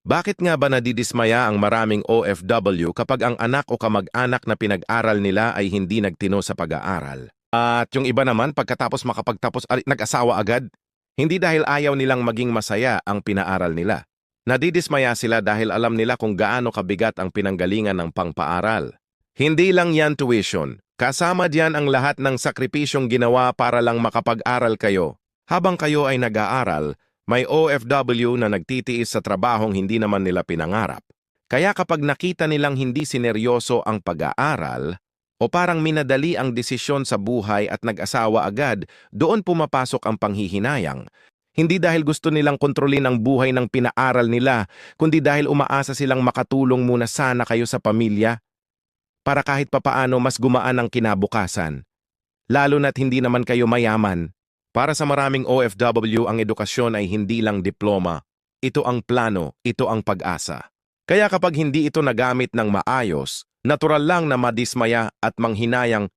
Bakit nga ba nadidismaya ang maraming OFW kapag ang anak o kamag-anak na pinag-aral nila ay hindi nagtino sa pag-aaral? At yung iba naman, pagkatapos makapagtapos, nag-asawa agad? Hindi dahil ayaw nilang maging masaya ang pinaaral nila. Nadidismaya sila dahil alam nila kung gaano kabigat ang pinanggalingan ng pangpaaral. Hindi lang yan tuition. Kasama diyan ang lahat ng sakripisyong ginawa para lang makapag-aral kayo. Habang kayo ay nag-aaral, may OFW na nagtitiis sa trabahong hindi naman nila pinangarap. Kaya kapag nakita nilang hindi sineryoso ang pag-aaral, o parang minadali ang desisyon sa buhay at nag-asawa agad, doon pumapasok ang panghihinayang. Hindi dahil gusto nilang kontrolin ang buhay ng pinaaral nila, kundi dahil umaasa silang makatulong muna sana kayo sa pamilya para kahit papaano mas gumaan ang kinabukasan. Lalo na't hindi naman kayo mayaman. Para sa maraming OFW, ang edukasyon ay hindi lang diploma. Ito ang plano, ito ang pag-asa. Kaya kapag hindi ito nagamit ng maayos, natural lang na madismaya at manghinayang